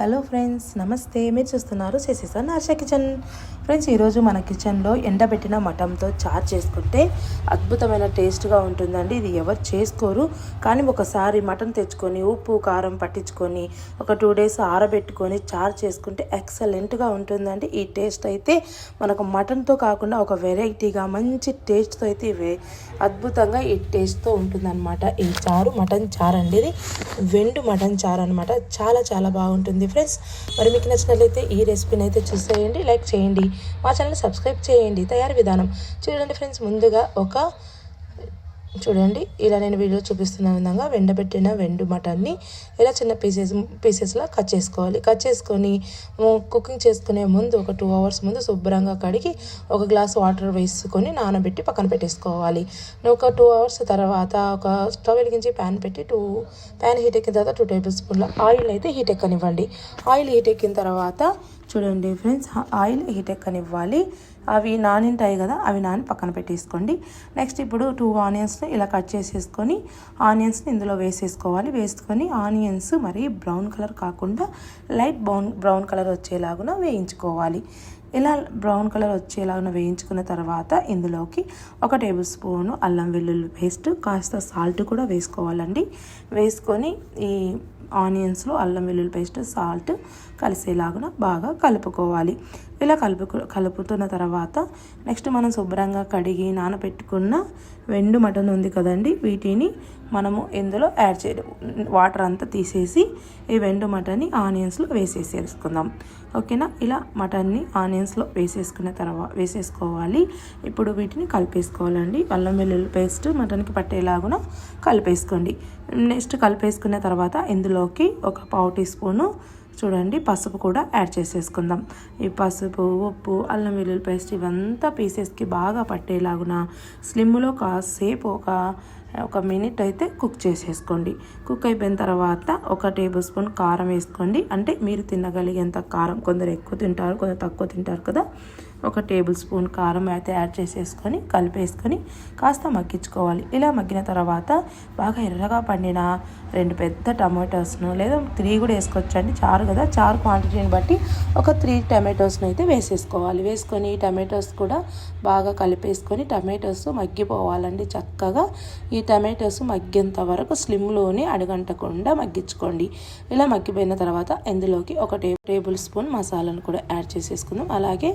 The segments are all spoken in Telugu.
హలో ఫ్రెండ్స్, నమస్తే. మీరు చూస్తున్నారు శశిసన్ ఆశా కిచెన్. ఫ్రెండ్స్, ఈరోజు మన కిచెన్లో ఎండబెట్టిన మటన్తో చారు చేసుకుంటే అద్భుతమైన టేస్ట్గా ఉంటుందండి. ఇది ఎవరు చేసుకోరు, కానీ ఒకసారి మటన్ తెచ్చుకొని ఉప్పు కారం పట్టించుకొని ఒక 2 days ఆరబెట్టుకొని చారు చేసుకుంటే ఎక్సలెంట్గా ఉంటుందండి. ఈ టేస్ట్ అయితే మనకు మటన్తో కాకుండా ఒక వెరైటీగా మంచి టేస్ట్తో అయితే అద్భుతంగా ఈ టేస్ట్తో ఉంటుందన్నమాట. ఈ చారు మటన్ చారు అండి. ఇది వెండు మటన్ చారు అనమాట. చాలా చాలా బాగుంటుంది ఫ్రెండ్స్. మరి మీకు నచ్చినట్లయితే ఈ రెసిపీని అయితే చూసేయండి, లైక్ చేయండి, మా ఛానల్ సబ్స్క్రైబ్ చేయండి. తయారీ విధానం చూడండి ఫ్రెండ్స్. ముందుగా చూడండి, ఇలా నేను వీడియో చూపిస్తున్న విధంగా వెండబెట్టిన వెండు మటన్ని ఇలా చిన్న పీసెస్లా కట్ చేసుకోవాలి. కట్ చేసుకొని కుకింగ్ చేసుకునే ముందు ఒక 2 hours ముందు శుభ్రంగా కడిగి ఒక గ్లాస్ వాటర్ వేసుకొని నానబెట్టి పక్కన పెట్టేసుకోవాలి. ఒక 2 hours తర్వాత ఒక స్టవ్ వెలిగించి ప్యాన్ పెట్టి ప్యాన్ హీట్ ఎక్కిన తర్వాత 2 tablespoons ఆయిల్ అయితే హీట్ ఎక్కనివ్వండి. ఆయిల్ హీట్ ఎక్కిన తర్వాత చూడండి ఫ్రెండ్స్, ఆయిల్ హీట్ ఎక్కనివ్వాలి. అవి నానింటాయి కదా, అవి నాని పక్కన పెట్టేసుకోండి. నెక్స్ట్ ఇప్పుడు 2 onionsని ఇలా కట్ చేసేసుకొని ఆనియన్స్ని ఇందులో వేసేసుకోవాలి. వేసుకొని ఆనియన్స్ మరి బ్రౌన్ కలర్ కాకుండా లైట్ బ్రౌన్ కలర్ వచ్చేలాగా వేయించుకోవాలి. ఇలా బ్రౌన్ కలర్ వచ్చేలాగా వేయించుకున్న తర్వాత ఇందులోకి 1 tablespoon అల్లం వెల్లుల్లి పేస్ట్, కాస్త సాల్ట్ కూడా వేసుకోవాలండి. వేసుకొని ఈ ఆనియన్స్లో అల్లం వెల్లుల్లి పేస్ట్, సాల్ట్ కలిసేలాగా బాగా కలుపుకోవాలి. ఇలా కలుపుతున్న తర్వాత నెక్స్ట్ మనం శుభ్రంగా కడిగి నానబెట్టుకున్న వెండు మటన్ ఉంది కదండి, వీటిని మనము ఇందులో యాడ్ చేయడం, వాటర్ అంతా తీసేసి ఈ వెండు మటన్ని ఆనియన్స్లో వేసేసుకుందాం. ఓకేనా? ఇలా మటన్ని ఆనియన్స్లో వేసేసుకోవాలి. ఇప్పుడు వీటిని కలిపేసుకోవాలండి. అల్లం వెల్లుల్లి పేస్ట్ మటన్కి పట్టేలాగా కలిపేసుకోండి. నెక్స్ట్ కలిపేసుకున్న తర్వాత ఇందులోకి ఒక 1/2 teaspoon చూడండి పసుపు కూడా యాడ్ చేసేసుకుందాం. ఈ పసుపు, ఉప్పు, అల్లం వెల్లుల్లి పేస్ట్ ఇవంతా పీసెస్కి బాగా పట్టేలాగున స్లిమ్లో కాసేపు ఒక మినిట్ అయితే కుక్ చేసేసుకోండి. కుక్ అయిపోయిన తర్వాత 1 tablespoon కారం వేసుకోండి. అంటే మీరు తినగలిగేంత కారం, కొందరు ఎక్కువ తింటారు, కొందరు తక్కువ తింటారు కదా. 1 tablespoon కారం అయితే యాడ్ చేసేసుకొని కలిపేసుకొని కాస్త మగ్గించుకోవాలి. ఇలా మగ్గిన తర్వాత బాగా ఎర్రగా పండిన 2 పెద్ద టమాటోస్ను, లేదా 3 కూడా వేసుకోవచ్చండి. చారు కదా, చారు క్వాంటిటీని బట్టి ఒక 3 tomatoesను అయితే వేసేసుకోవాలి. వేసుకొని టమాటోస్ కూడా బాగా కలిపేసుకొని టమాటోస్ మగ్గిపోవాలండి. చక్కగా ఈ టమాటోస్ మగ్గేంత వరకు స్లిమ్లోనే అడుగంటకుండా మగ్గించుకోండి. ఇలా మగ్గిపోయిన తర్వాత ఇందులోకి 1 tablespoon మసాలాను కూడా యాడ్ చేసేసుకుందాం. అలాగే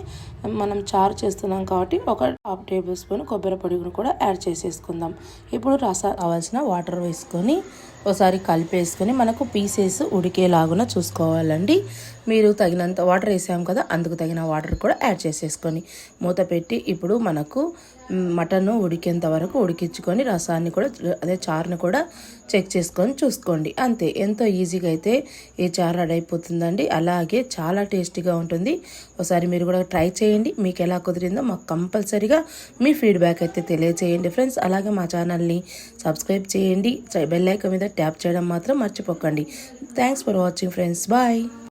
మనం చారు చేస్తున్నాం కాబట్టి 1/2 tablespoon కొబ్బరి పొడిని కూడా యాడ్ చేసేసుకుందాం. ఇప్పుడు కావాల్సిన వాటర్ వేసుకొని ఒకసారి కలిపేసుకొని మనకు పీసెస్ ఉడికేలాగున చూసుకోవాలండి. మీరు తగినంత వాటర్ వేసాం కదా, అందుకు తగిన వాటర్ కూడా యాడ్ చేసేసుకొని మూత పెట్టి ఇప్పుడు మనకు మటన్ ఉడికేంత వరకు ఉడికించుకొని రసాన్ని కూడా, అదే చారుని కూడా చెక్ చేసుకొని చూసుకోండి. అంతే, ఎంతో ఈజీగా అయితే ఈ చారు రెడీ అయిపోతుందండి. అలాగే చాలా టేస్టీగా ఉంటుంది. ఒకసారి మీరు కూడా ట్రై చేయండి. మీకు ఎలా కుదిరిందో మాకు కంపల్సరీగా మీ ఫీడ్బ్యాక్ అయితే తెలియచేయండి ఫ్రెండ్స్. అలాగే మా ఛానల్ని సబ్స్క్రైబ్ చేయండి. బెల్ ఐకాన్ మీద ట్యాప్ చేయడం మాత్రం మర్చిపోకండి. Thanks for watching friends. Bye.